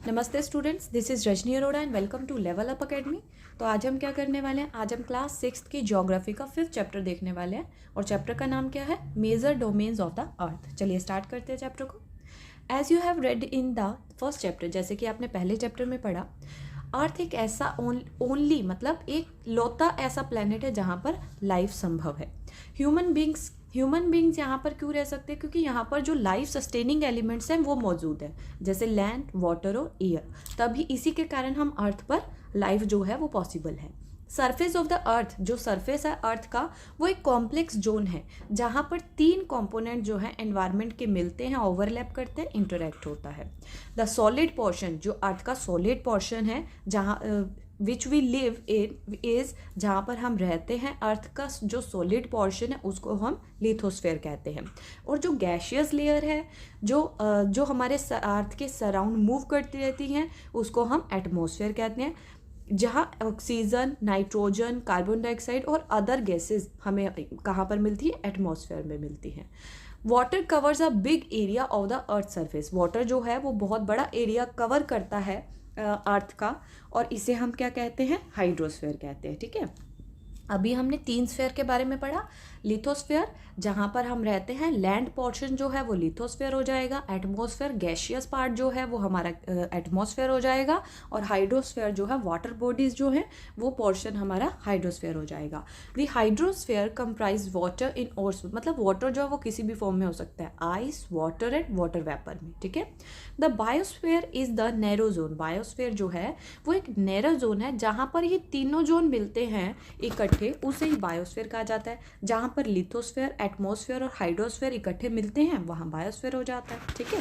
नमस्ते students, this is Rajni Arora and welcome to Level Up Academy. तो आज हम क्या करने वाले हैं? आज हम क्लास 6 की ज्योग्राफी का 5th चैप्टर देखने वाले हैं और चैप्टर का नाम क्या है? Major domains of the earth. चलिए स्टार्ट करते हैं चैप्टर को। As you have read in the first chapter, जैसे कि आपने पहले चैप्टर में पढ़ा, अर्थ एक ऐसा ओनली मतलब एक लौता ऐसा प्लेनेट है जहाँ पर लाइफ संभव है। ह्यूमन बींग्स यहाँ पर क्यों रह सकते हैं? क्योंकि यहाँ पर जो लाइफ सस्टेनिंग एलिमेंट्स हैं वो मौजूद है, जैसे लैंड, वाटर और एयर। तभी इसी के कारण हम अर्थ पर लाइफ जो है वो पॉसिबल है। सरफेस ऑफ द अर्थ, जो सरफेस है अर्थ का, वो एक कॉम्प्लेक्स जोन है जहाँ पर 3 कंपोनेंट जो है एनवायरनमेंट के मिलते हैं, ओवरलैप करते हैं, इंटरेक्ट होता है। द सॉलिड पोर्शन, जो अर्थ का सॉलिड पोर्शन है, जहाँ which we live in is, जहाँ पर हम रहते हैं, अर्थ का जो सॉलिड पोर्शन है उसको हम लिथोस्फेयर कहते हैं। और जो गैशियस लेयर है, जो हमारे अर्थ के सराउंड मूव करती रहती हैं, उसको हम एटमॉस्फेयर कहते हैं, जहाँ ऑक्सीजन, नाइट्रोजन, कार्बन डाइऑक्साइड और अदर गैसेस हमें कहाँ पर मिलती है? एटमॉस्फेयर में मिलती हैं। Water covers a big area of the earth surface. Water जो है वो बहुत बड़ा एरिया कवर करता है अर्थ का, और इसे हम क्या कहते हैं? हाइड्रोस्फेयर कहते हैं। ठीक है, अभी हमने 3 स्फेयर के बारे में पढ़ा। लिथोस्फेयर, जहाँ पर हम रहते हैं, लैंड पोर्शन जो है वो लिथोस्फेयर हो जाएगा। एटमॉस्फेयर, गैशियस पार्ट जो है वो हमारा एटमॉस्फेयर हो जाएगा। और हाइड्रोस्फेयर जो है, वाटर बॉडीज जो है, वो पोर्शन हमारा हाइड्रोस्फेयर हो जाएगा। The hydrosphere comprise water in ores, मतलब वाटर जो है वो किसी भी फॉर्म में हो सकता है, ice, water and water vapour में। ठीक है, the biosphere is the narrow zone. Biosphere जो है वो एक नैरो जोन है जहाँ पर ये तीनों जोन मिलते हैं इकट्ठे, उसे ही बायोस्फेयर कहा जाता है। जहाँ पर लिथोस्फेयर, एटमॉस्फेयर और हाइड्रोस्फेयर इकट्ठे मिलते हैं वहाँ बायोस्फेयर हो जाता है। ठीक है,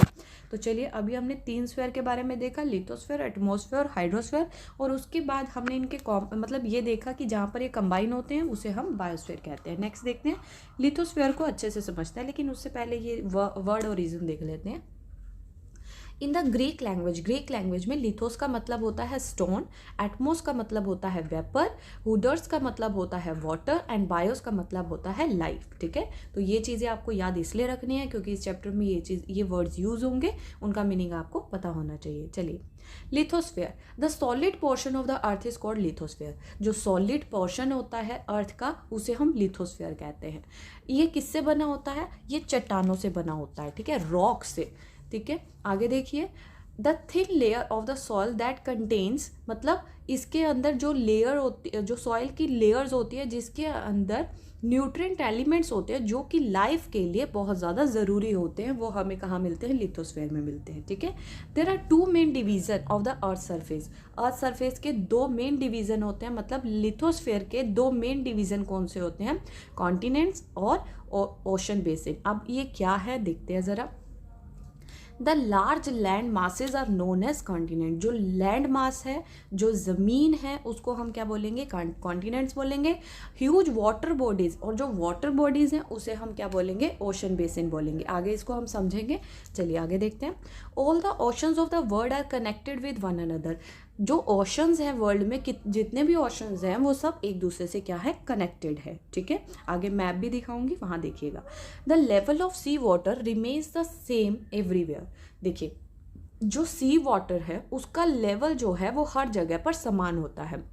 तो चलिए अभी हमने 3 स्फेयर के बारे में देखा, लिथोस्फेयर, एटमॉस्फेयर और हाइड्रोस्फेयर, और उसके बाद हमने इनके मतलब ये देखा कि जहाँ पर ये कंबाइन होते हैं उसे हम बायोस्फेयर कहते हैं। नेक्स्ट देखते हैं, लिथोस्फेयर को अच्छे से समझते हैं, लेकिन उससे पहले ये वर्ड और रीजन देख लेते हैं। इन द ग्रीक लैंग्वेज में लिथोस का मतलब होता है स्टोन, एटमोस का मतलब होता है वेपर, हुडर्स का मतलब होता है वाटर एंड बायोस का मतलब होता है लाइफ। ठीक है, तो ये चीज़ें आपको याद इसलिए रखनी है क्योंकि इस चैप्टर में ये वर्ड्स यूज होंगे, उनका मीनिंग आपको पता होना चाहिए। चलिए, lithosphere, the solid portion of the earth is called lithosphere. जो सॉलिड पोर्शन होता है अर्थ का उसे हम लिथोस्फेयर कहते हैं। ये किससे बना होता है? ये चट्टानों से बना होता है। ठीक है, रॉक से। ठीक है, आगे देखिए, the thin layer of the soil that contains, मतलब इसके अंदर जो लेयर होती है, जो सॉइल की लेयर्स होती है जिसके अंदर न्यूट्रिएंट एलिमेंट्स होते हैं जो कि लाइफ के लिए बहुत ज़्यादा ज़रूरी होते हैं, वो हमें कहाँ मिलते हैं? लिथोस्फेयर में मिलते हैं। ठीक है, there are 2 main division of the earth surface. Earth surface के 2 मेन डिवीजन होते हैं, मतलब लिथोस्फेयर के 2 मेन डिवीजन कौन से होते हैं? कॉन्टिनेंट्स और ओशन बेसिन। अब ये क्या है देखते हैं ज़रा। The large land masses are known as continent. जो लैंड मास है, जो ज़मीन है, उसको हम क्या बोलेंगे? कॉन्टिनेंट्स बोलेंगे। ह्यूज वाटर बॉडीज, और जो वाटर बॉडीज हैं उसे हम क्या बोलेंगे? ओशन बेसिन बोलेंगे। आगे इसको हम समझेंगे। चलिए आगे देखते हैं। All the oceans of the world are connected with one another. जो ओशंस हैं वर्ल्ड में, जितने भी ओशंस हैं वो सब एक दूसरे से क्या है? कनेक्टेड है। ठीक है, आगे मैप भी दिखाऊंगी, वहाँ देखिएगा। The level of sea water remains the same everywhere. देखिए, जो सी वाटर है उसका लेवल जो है वो हर जगह पर समान होता है।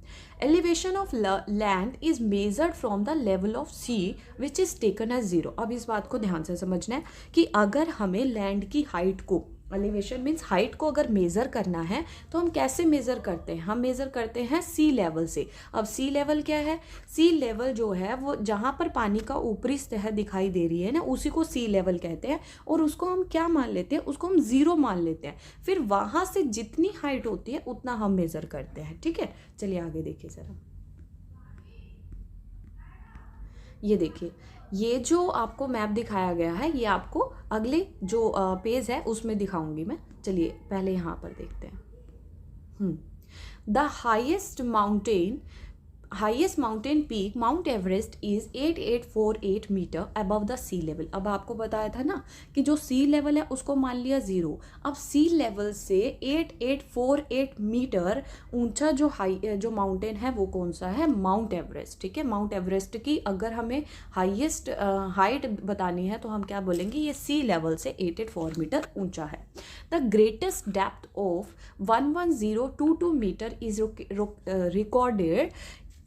Elevation of land is measured from the level of sea which is taken as 0। अब इस बात को ध्यान से समझना है कि अगर हमें लैंड की हाइट को, एलिवेशन मीन्स हाइट को अगर मेज़र करना है तो हम कैसे मेज़र करते हैं? हम मेज़र करते हैं सी लेवल से। अब सी लेवल क्या है? सी लेवल जो है वो जहाँ पर पानी का ऊपरी सतह दिखाई दे रही है ना, उसी को सी लेवल कहते हैं, और उसको हम क्या मान लेते हैं? उसको हम 0 मान लेते हैं। फिर वहाँ से जितनी हाइट होती है उतना हम मेज़र करते हैं। ठीक है, चलिए आगे देखिए ज़रा। ये देखिए, ये जो आपको मैप दिखाया गया है ये आपको अगले जो पेज है उसमें दिखाऊंगी मैं। चलिए पहले यहाँ पर देखते हैं। The highest mountain, highest mountain peak Mount Everest is 8848 metre above the sea level. अब आपको बताया था ना कि जो सी लेवल है उसको मान लिया 0। अब सी लेवल से 8848 मीटर ऊंचा जो माउंटेन है वो कौन सा है? Mount Everest. ठीक है, माउंट एवरेस्ट की अगर हमें हाईएस्ट हाइट बतानी है तो हम क्या बोलेंगे? ये सी लेवल से 884 मीटर ऊंचा है। The greatest depth of 11022 metre is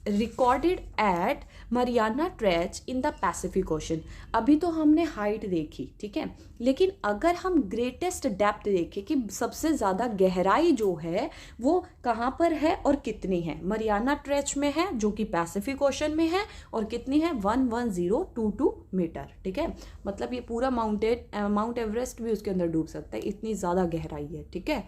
recorded at Mariana trench in the Pacific Ocean. अभी तो हमने हाइट देखी, ठीक है, लेकिन अगर हम ग्रेटेस्ट डेप्थ देखें कि सबसे ज़्यादा गहराई जो है वो कहाँ पर है और कितनी है? मरियाना ट्रेच में है जो कि पैसिफिक ओशन में है, और कितनी है? 11022 मीटर। ठीक है, मतलब ये पूरा माउंट एवरेस्ट भी उसके अंदर डूब सकता है, इतनी ज़्यादा गहराई है। ठीक है,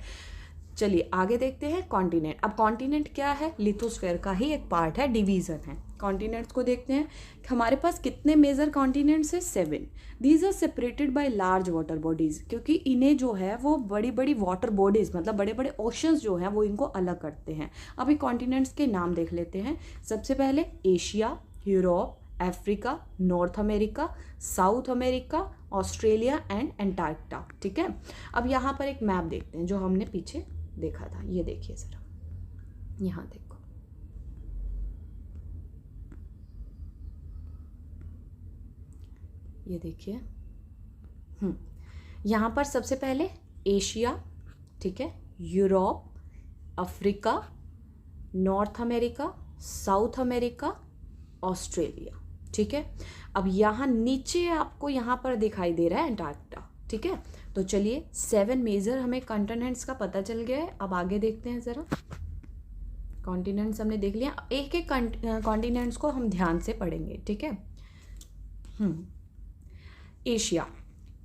चलिए आगे देखते हैं कॉन्टिनेंट। अब कॉन्टिनेंट क्या है? लिथोस्फेयर का ही एक पार्ट है, डिवीजन है। कॉन्टिनेंट्स को देखते हैं। हमारे पास कितने मेजर कॉन्टिनेंट्स है? 7। These are separated by large water bodies, क्योंकि इन्हें जो है वो बड़ी बड़ी वाटर बॉडीज मतलब बड़े बड़े ओशंस जो हैं वो इनको अलग करते हैं। अभी कॉन्टिनेंट्स के नाम देख लेते हैं। सबसे पहले Asia, Europe, Africa, north America, South America, Australia and Antarctica. ठीक है, अब यहाँ पर एक मैप देखते हैं जो हमने पीछे देखा था। ये देखिए जरा, यहाँ देखो, ये देखिए। यहाँ पर सबसे पहले एशिया, ठीक है, Europe, Africa, north America, South America, Australia. ठीक है, अब यहाँ नीचे आपको यहाँ पर दिखाई दे रहा है एंटार्क्टिका। ठीक है, तो चलिए 7 मेजर हमें कॉन्टिनेंट्स का पता चल गया है। अब आगे देखते हैं ज़रा। कॉन्टिनेंट्स हमने देख लिया, एक एक कॉन्टिनेंट्स को हम ध्यान से पढ़ेंगे। ठीक है, Asia.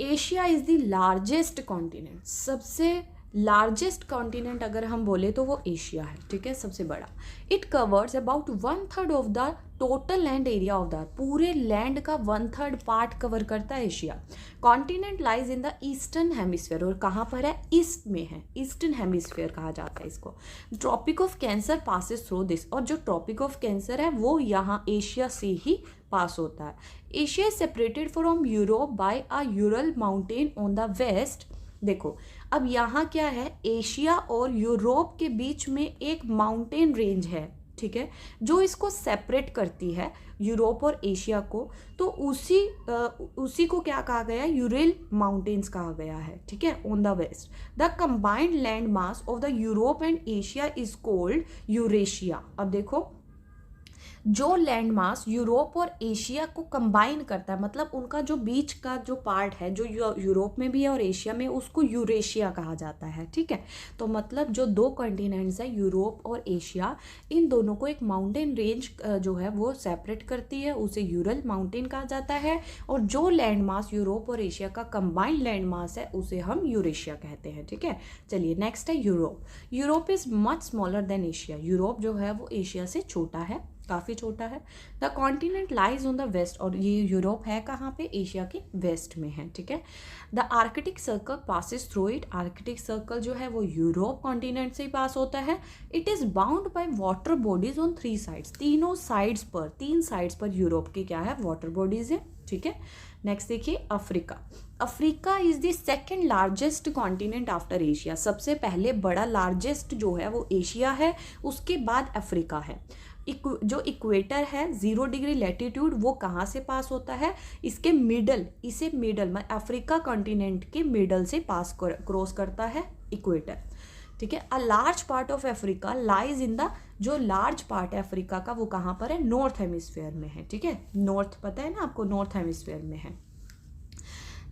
Asia is the largest continent. सबसे लार्जेस्ट कॉन्टिनेंट अगर हम बोले तो वो एशिया है। ठीक है, सबसे बड़ा। It covers about 1/3 of the total land area of the अर्थ। पूरे लैंड का 1/3 पार्ट कवर करता है Asia. Continent lies in the eastern hemisphere, और कहाँ पर है? ईस्ट में है, ईस्टर्न हेमिस्फीयर कहा जाता है इसको। Tropic of Cancer passes through this, और जो ट्रॉपिक ऑफ कैंसर है वो यहाँ एशिया से ही पास होता है। Asia is separated from Europe by a Ural mountain on the west. देखो, अब यहाँ क्या है? एशिया और यूरोप के बीच में एक माउंटेन रेंज है, ठीक है, जो इसको सेपरेट करती है, यूरोप और एशिया को। तो उसी को क्या कहा गया है? यूरल माउंटेन्स कहा गया है। ठीक है, on the west. The combined land mass of the Europe and Asia is called Eurasia. अब देखो, जो लैंड मास यूरोप और एशिया को कंबाइन करता है, मतलब उनका जो बीच का जो पार्ट है जो यूरोप में भी है और एशिया में, उसको यूरेशिया कहा जाता है। ठीक है, तो मतलब जो दो कॉन्टिनेंट्स है यूरोप और एशिया, इन दोनों को एक माउंटेन रेंज जो है वो सेपरेट करती है, उसे यूरल माउंटेन कहा जाता है। और जो लैंड मास यूरोप और एशिया का कंबाइंड लैंड मास है उसे हम यूरेशिया कहते हैं। ठीक है, चलिए नेक्स्ट है Europe. Europe is much smaller than Asia. Europe जो है वो एशिया से छोटा है, काफ़ी छोटा है। The continent lies on the west, और ये यूरोप है कहाँ पे? एशिया के वेस्ट में है। ठीक है, the Arctic circle passes through it. Arctic circle जो है वो यूरोप कॉन्टिनेंट से ही पास होता है। It is bound by water bodies on 3 sides. तीनों साइड्स पर, 3 साइड्स पर यूरोप की क्या है? वाटर बॉडीज है। ठीक है, नेक्स्ट देखिए Africa. Africa is the second largest continent after Asia. सबसे पहले बड़ा लार्जेस्ट जो है वो एशिया है, उसके बाद अफ्रीका है। जो इक्वेटर है 0 डिग्री लैटिट्यूड, वो कहाँ से पास होता है? इसके मिडल, इसे मिडल में अफ्रीका कॉन्टिनेंट के मिडल से पास क्रॉस करता है इक्वेटर। ठीक है, a large part of Africa lies in the, जो लार्ज पार्ट है अफ्रीका का वो कहाँ पर है? नॉर्थ हेमिस्फीयर में है। ठीक है, नॉर्थ पता है ना आपको, नॉर्थ हेमिस्फीयर में है।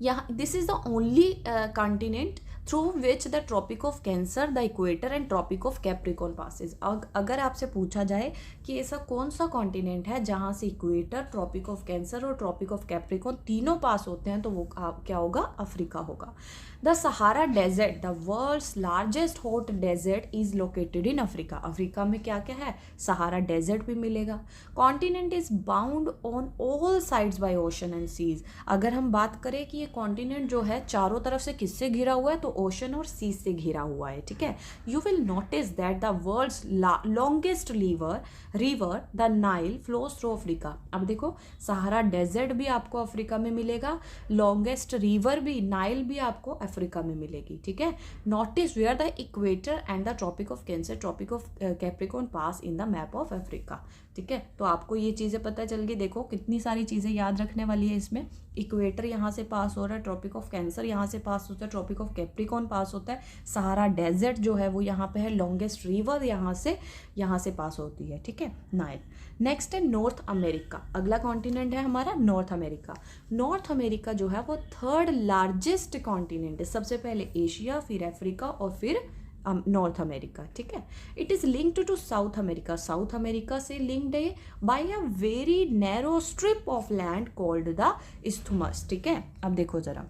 यहाँ this is the only continent through which the Tropic of Cancer, the equator and Tropic of Capricorn passes. अगर आपसे पूछा जाए कि ऐसा कौन सा कॉन्टिनेंट है जहाँ से इक्वेटर, ट्रॉपिक ऑफ कैंसर और ट्रॉपिक ऑफ कैप्रिकॉर्न तीनों पास होते हैं, तो वो क्या होगा? अफ्रीका होगा। The Sahara desert, the world's largest hot desert, is located in Africa. Africa में क्या क्या है? सहारा डेजर्ट भी मिलेगा। Continent is bound on all sides by ocean and seas. अगर हम बात करें कि ये कॉन्टिनेंट जो है चारों तरफ से किससे घिरा हुआ है, तो ओशन और सी से घिरा हुआ है, ठीक है। You will notice that the world's longest river the Nile flows through Africa. अब देखो सहारा डेजर्ट भी आपको अफ्रीका में मिलेगा, लॉन्गेस्ट रिवर भी नाइल भी आपको अफ्रीका में मिलेगी, ठीक है। Notice where the equator and the Tropic of Cancer, Tropic of Capricorn pass in the map of Africa, ठीक है। तो आपको ये चीज़ें पता चल गई, देखो कितनी सारी चीज़ें याद रखने वाली है इसमें। इक्वेटर यहाँ से पास हो रहा है, ट्रॉपिक ऑफ कैंसर यहाँ से पास होता है, ट्रॉपिक ऑफ कैप्रिकॉर्न पास होता है, सहारा डेजर्ट जो है वो यहाँ पे है, लॉन्गेस्ट रिवर यहाँ से पास होती है, ठीक है, नाइल। नेक्स्ट है नॉर्थ अमेरिका, अगला कॉन्टिनेंट है हमारा नॉर्थ अमेरिका। नॉर्थ अमेरिका जो है वो थर्ड लार्जेस्ट कॉन्टिनेंट है, सबसे पहले एशिया, फिर अफ्रीका और फिर नॉर्थ अमेरिका, ठीक है। It is linked to South America, South America से लिंक्ड है by a very narrow strip of land called the isthmus, ठीक है। अब देखो जरा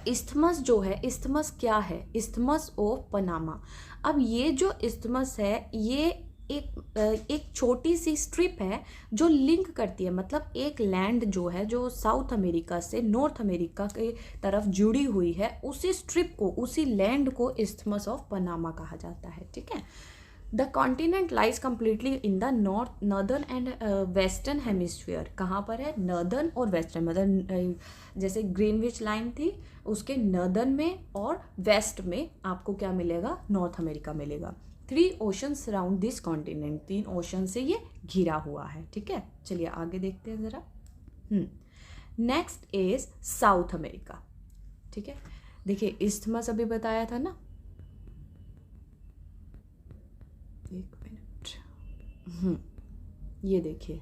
इस्थमस जो है, इस्थमस क्या है, इस्थमस ऑफ पनामा। अब ये जो इस्थमस है ये एक छोटी सी स्ट्रिप है जो लिंक करती है, मतलब एक लैंड जो है जो साउथ अमेरिका से नॉर्थ अमेरिका के तरफ जुड़ी हुई है, उसी स्ट्रिप को, उसी लैंड को इस्थमस ऑफ पनामा कहा जाता है, ठीक है। The continent lies completely in the northern and western hemisphere. कहाँ पर है, नॉर्दर्न और वेस्टर्न, मतलब जैसे ग्रीनविच लाइन थी उसके नॉर्दर्न में और वेस्ट में आपको क्या मिलेगा, नॉर्थ अमेरिका मिलेगा। 3 ocean surround this continent, 3 ocean से ये घिरा हुआ है, ठीक है। चलिए आगे देखते हैं जरा। नेक्स्ट इज साउथ अमेरिका, ठीक है। देखिए इस्थमस अभी बताया था ना, एक मिनट, ये देखिए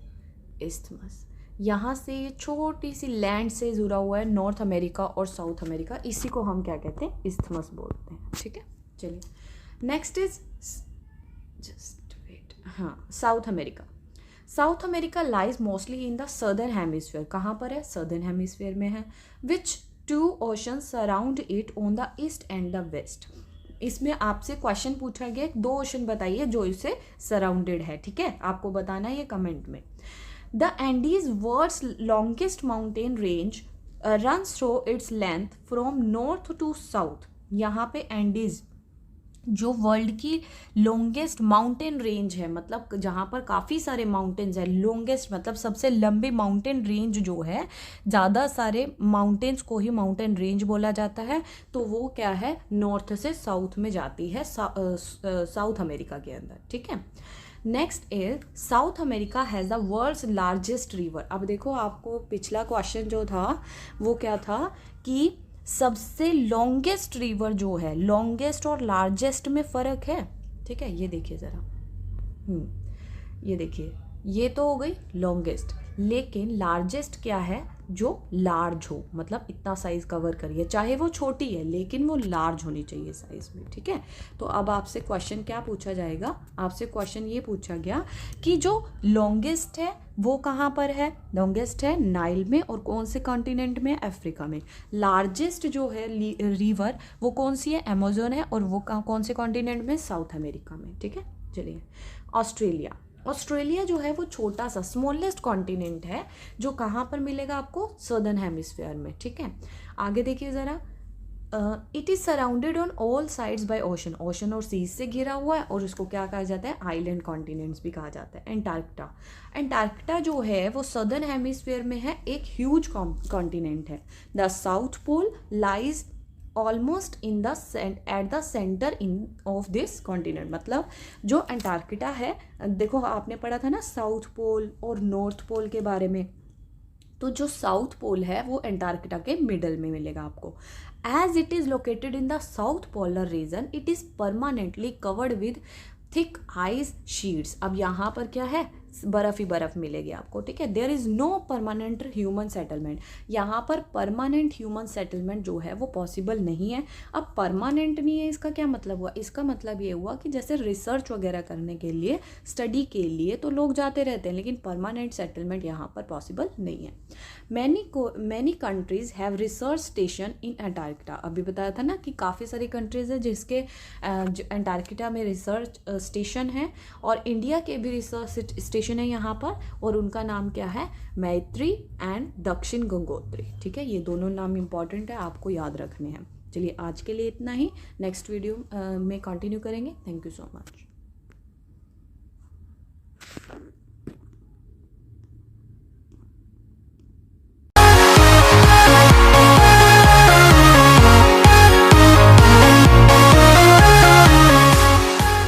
इस्थमस, यहाँ से ये छोटी सी लैंड से जुड़ा हुआ है नॉर्थ अमेरिका और साउथ अमेरिका, इसी को हम क्या कहते हैं, इस्थमस बोलते हैं, ठीक है। चलिए नेक्स्ट इज जस्ट वेट, हाँ, South America. South America lies mostly in the southern hemisphere, कहाँ पर है, सदर्न हेमिस्फीयर में है। Which 2 ocean surround it on the east and the west. इसमें आपसे क्वेश्चन पूछा गया 2 ओशन बताइए जो इसे सराउंडेड है, ठीक है, आपको बताना है ये कमेंट में। The Andes world's longest mountain range runs through its length from north to south. यहाँ पे एंडीज जो वर्ल्ड की लॉन्गेस्ट माउंटेन रेंज है, मतलब जहाँ पर काफ़ी सारे माउंटेन्स हैं, लॉन्गेस्ट मतलब सबसे लंबी माउंटेन रेंज जो है, ज़्यादा सारे माउंटेन्स को ही माउंटेन रेंज बोला जाता है, तो वो क्या है, नॉर्थ से साउथ में जाती है, साउथ अमेरिका के अंदर, ठीक है। Next is South America has the world's largest river. अब देखो आपको पिछला क्वेश्चन जो था वो क्या था कि सबसे लॉन्गेस्ट रिवर जो है, लॉन्गेस्ट और लार्जेस्ट में फ़र्क है, ठीक है। ये देखिए ज़रा, ये देखिए, ये तो हो गई लॉन्गेस्ट, लेकिन लार्जेस्ट क्या है, जो लार्ज हो, मतलब इतना साइज कवर करिए, चाहे वो छोटी है लेकिन वो लार्ज होनी चाहिए साइज में, ठीक है। तो अब आपसे क्वेश्चन क्या पूछा जाएगा, आपसे क्वेश्चन ये पूछा गया कि जो लॉन्गेस्ट है वो कहाँ पर है, लॉन्गेस्ट है नाइल में, और कौन से कॉन्टिनेंट में, अफ्रीका में। लार्जेस्ट जो है रिवर वो कौन सी है, अमेज़न है, और वो कौन से कॉन्टिनेंट में, साउथ अमेरिका में, ठीक है। चलिए ऑस्ट्रेलिया, ऑस्ट्रेलिया जो है वो छोटा सा स्मॉलेस्ट कॉन्टिनेंट है, जो कहाँ पर मिलेगा आपको, सदर्न हेमिस्फीयर में, ठीक है। आगे देखिए ज़रा, it is surrounded on all sides by ocean, ocean और सीज से घिरा हुआ है, और उसको क्या कहा जाता है, आइलैंड कॉन्टिनेंट्स भी कहा जाता है। एंटार्क्टिका, एंटार्क्टिका जो है वो सदर्न हेमिस्फीयर में है, एक ह्यूज कॉन्टिनेंट है। The south pole lies almost in the at the centre in of this continent, मतलब जो एंटार्क्टिका है, देखो आपने पढ़ा था ना साउथ पोल और नॉर्थ पोल के बारे में, तो जो साउथ पोल है वो एंटार्क्टिका के मिडल में मिलेगा आपको। As it is located in the south polar region, it is permanently covered with thick ice sheets. अब यहाँ पर क्या है, बर्फ़ ही बर्फ़ मिलेगी आपको, ठीक है। There is no permanent human settlement, यहाँ पर परमानेंट ह्यूमन सेटलमेंट जो है वो पॉसिबल नहीं है। अब परमानेंट नहीं है, इसका क्या मतलब हुआ, इसका मतलब ये हुआ कि जैसे रिसर्च वगैरह करने के लिए, स्टडी के लिए तो लोग जाते रहते हैं, लेकिन परमानेंट सेटलमेंट यहाँ पर पॉसिबल नहीं है। Many countries have research station in Antarctica. अभी बताया था ना कि काफ़ी सारी कंट्रीज़ है जिसके एंटार्क्टिका में रिसर्च स्टेशन है, और इंडिया के भी रिसर्च स्टेशन है यहाँ पर, और उनका नाम क्या है, मैत्री एंड दक्षिण गंगोत्री, ठीक है। ये दोनों नाम इंपॉर्टेंट है, आपको याद रखने हैं। चलिए आज के लिए इतना ही, नेक्स्ट वीडियो में कंटिन्यू करेंगे। Thank you so much.